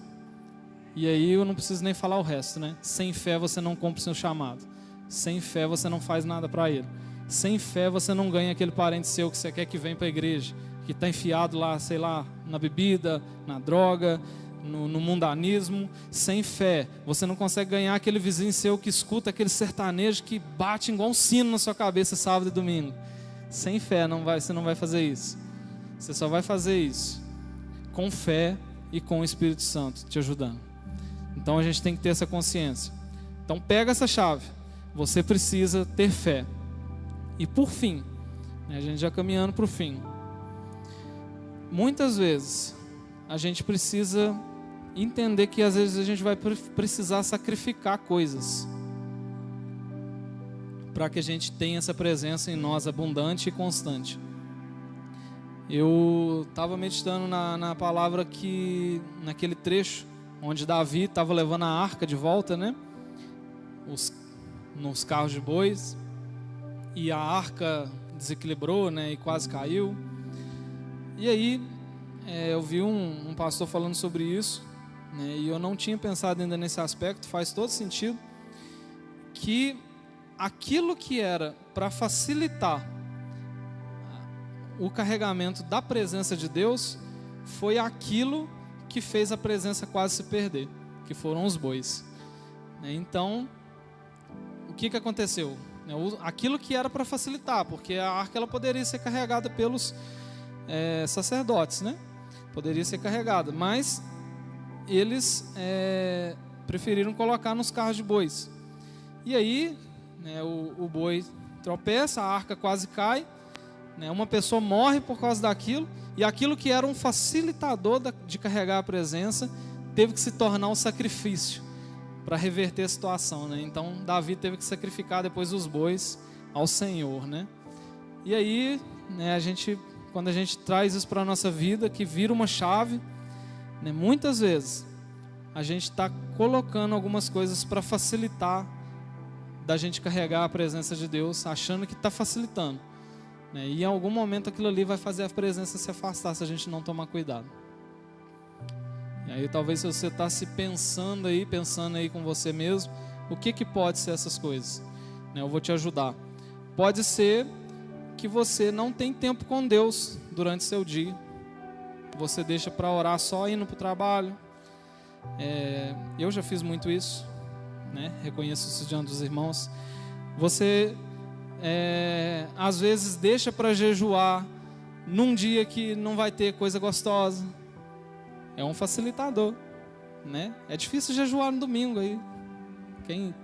E aí eu não preciso nem falar o resto, né? Sem fé você não cumpre o seu chamado. Sem fé você não faz nada para ele. Sem fé você não ganha aquele parente seu que você quer que venha para a igreja, que está enfiado lá, sei lá, na bebida, na droga, no mundanismo. Sem fé você não consegue ganhar aquele vizinho seu que escuta aquele sertanejo que bate igual um sino na sua cabeça sábado e domingo. Sem fé você não vai fazer isso. Você só vai fazer isso com fé e com o Espírito Santo te ajudando. Então a gente tem que ter essa consciência. Então pega essa chave. Você precisa ter fé. E por fim, né, a gente já caminhando para o fim, muitas vezes a gente precisa entender que às vezes a gente vai precisar sacrificar coisas para que a gente tenha essa presença em nós abundante e constante. Eu estava meditando na palavra que, naquele trecho onde Davi estava levando a arca de volta, né? Nos carros de bois, e a arca desequilibrou, né? E quase caiu. E aí eu vi um pastor falando sobre isso, né? E eu não tinha pensado ainda nesse aspecto. Faz todo sentido que aquilo que era para facilitar o carregamento da presença de Deus foi aquilo que fez a presença quase se perder, que foram os bois. Então, o que aconteceu? Aquilo que era para facilitar, porque a arca ela poderia ser carregada pelos sacerdotes, né? Poderia ser carregada, mas eles preferiram colocar nos carros de bois. E aí, né, o boi tropeça, a arca quase cai, né? Uma pessoa morre por causa daquilo, e aquilo que era um facilitador de carregar a presença teve que se tornar um sacrifício para reverter a situação, né? Então Davi teve que sacrificar depois os bois ao Senhor, né? E aí, né, quando a gente traz isso para a nossa vida, que vira uma chave, né, muitas vezes a gente está colocando algumas coisas para facilitar da gente carregar a presença de Deus, achando que está facilitando, né? E em algum momento aquilo ali vai fazer a presença se afastar se a gente não tomar cuidado. E aí talvez se você está pensando aí com você mesmo, o que pode ser essas coisas, né? Eu vou te ajudar. Pode ser que você não tem tempo com Deus durante seu dia. Você deixa para orar só indo para o trabalho. Eu já fiz muito isso, né? Reconheço isso diante dos irmãos. Você às vezes deixa para jejuar num dia que não vai ter coisa gostosa. É um facilitador, né? É difícil jejuar no domingo aí.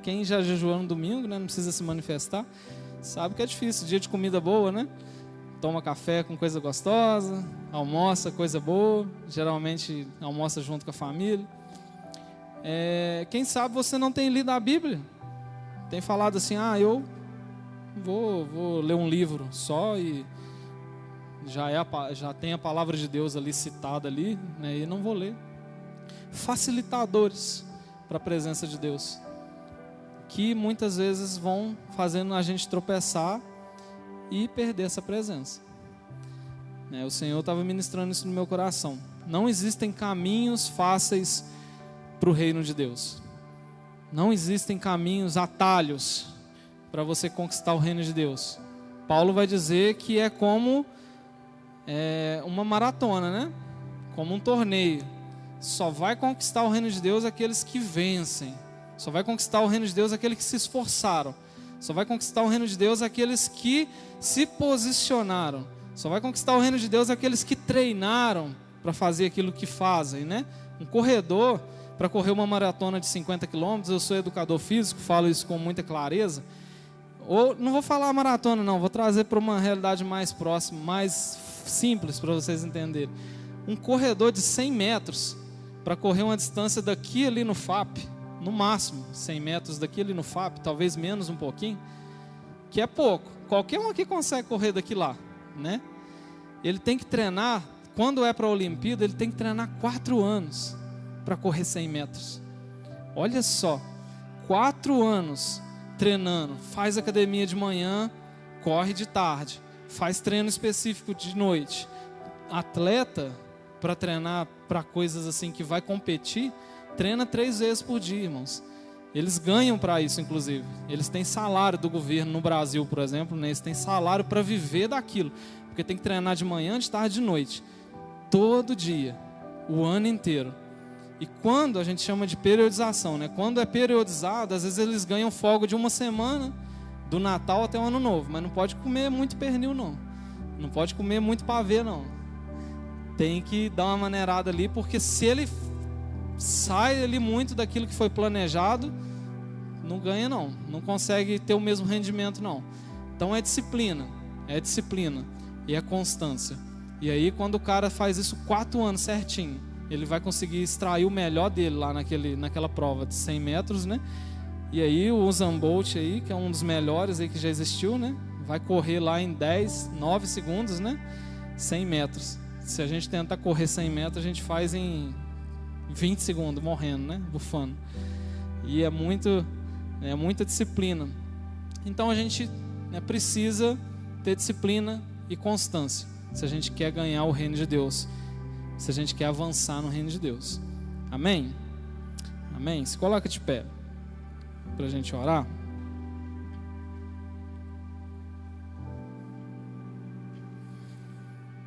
Quem já jejuou no domingo, né? Não precisa se manifestar, sabe que é difícil. Dia de comida boa, né? Toma café com coisa gostosa, almoça coisa boa, geralmente almoça junto com a família. Quem sabe você não tem lido a Bíblia, tem falado assim, eu vou ler um livro só e já tem a palavra de Deus ali citada ali, né, e não vou ler. Facilitadores para a presença de Deus, que muitas vezes vão fazendo a gente tropeçar e perder essa presença, né? O Senhor estava ministrando isso no meu coração. Não existem caminhos fáceis para o reino de Deus. Não existem caminhos, atalhos para você conquistar o reino de Deus. Paulo vai dizer que é como uma maratona, né? Como um torneio. Só vai conquistar o reino de Deus aqueles que vencem. Só vai conquistar o reino de Deus aqueles que se esforçaram. Só vai conquistar o reino de Deus aqueles que se posicionaram. Só vai conquistar o reino de Deus aqueles que treinaram para fazer aquilo que fazem, né? Um corredor, para correr uma maratona de 50 quilômetros, eu sou educador físico, falo isso com muita clareza. Ou não vou falar maratona não, vou trazer para uma realidade mais próxima, mais simples para vocês entenderem. Um corredor de 100 metros, para correr uma distância daqui ali no FAP, no máximo 100 metros daqui ali no FAP, talvez menos um pouquinho, que é pouco. Qualquer um aqui consegue correr daqui lá, né? Ele tem que treinar, quando é para a Olimpíada, ele tem que treinar 4 anos para correr 100 metros. Olha só, 4 anos treinando, faz academia de manhã, corre de tarde, faz treino específico de noite. Atleta, para treinar para coisas assim que vai competir, treina 3 vezes por dia, irmãos. Eles ganham para isso, inclusive. Eles têm salário do governo no Brasil, por exemplo, né? Eles têm salário para viver daquilo, porque tem que treinar de manhã, de tarde, de noite, todo dia, o ano inteiro. E quando a gente chama de periodização, né? Quando é periodizado, às vezes eles ganham folga de uma semana, do Natal até o Ano Novo, mas não pode comer muito pernil, não. Não pode comer muito pavê, não. Tem que dar uma maneirada ali, porque se ele sai ali muito daquilo que foi planejado, não ganha não, não consegue ter o mesmo rendimento não. Então é disciplina e é constância. E aí quando o cara faz isso 4 anos certinho, ele vai conseguir extrair o melhor dele lá naquela prova de 100 metros, né? E aí o Usain Bolt aí, que é um dos melhores aí que já existiu, né? Vai correr lá em 9 segundos, né? 100 metros. Se a gente tentar correr 100 metros, a gente faz em 20 segundos, morrendo, né? Bufando. E é muita disciplina. Então a gente, né, precisa ter disciplina e constância, se a gente quer ganhar o reino de Deus, se a gente quer avançar no reino de Deus. Amém? Amém? Se coloca de pé para a gente orar.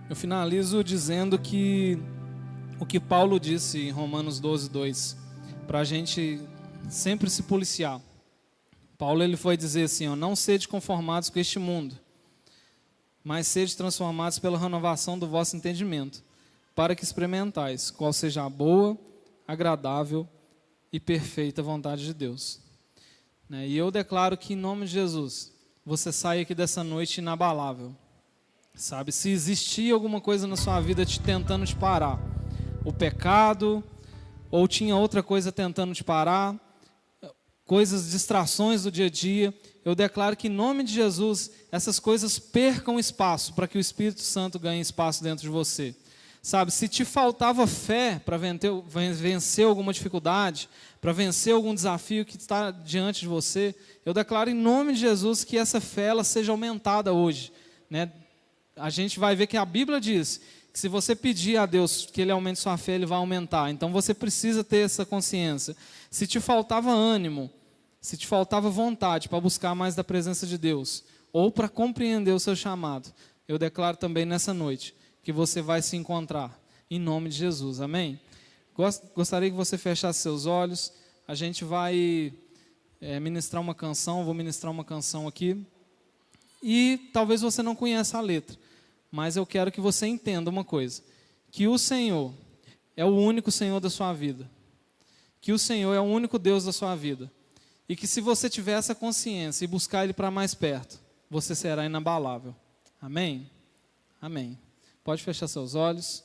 Eu finalizo dizendo que o que Paulo disse em Romanos 12:2, para a gente sempre se policiar. Paulo ele foi dizer assim, não sede conformados com este mundo, mas sede transformados pela renovação do vosso entendimento, para que experimentais qual seja a boa, agradável e perfeita vontade de Deus. E eu declaro que em nome de Jesus, você sai aqui dessa noite inabalável, Sabe, se existia alguma coisa na sua vida tentando te parar, o pecado, ou tinha outra coisa tentando te parar, coisas, distrações do dia a dia, eu declaro que em nome de Jesus, essas coisas percam espaço para que o Espírito Santo ganhe espaço dentro de você. Sabe, se te faltava fé para vencer alguma dificuldade, para vencer algum desafio que está diante de você, eu declaro em nome de Jesus que essa fé ela seja aumentada hoje, né? A gente vai ver que a Bíblia diz que se você pedir a Deus que Ele aumente sua fé, Ele vai aumentar. Então você precisa ter essa consciência. Se te faltava ânimo, se te faltava vontade para buscar mais da presença de Deus, ou para compreender o seu chamado, eu declaro também nessa noite que você vai se encontrar, em nome de Jesus, amém? Gostaria que você fechasse seus olhos, a gente vai ministrar uma canção, vou ministrar uma canção aqui, e talvez você não conheça a letra, mas eu quero que você entenda uma coisa, que o Senhor é o único Senhor da sua vida, que o Senhor é o único Deus da sua vida, e que se você tiver essa consciência e buscar Ele para mais perto, você será inabalável, amém? Amém. Pode fechar seus olhos.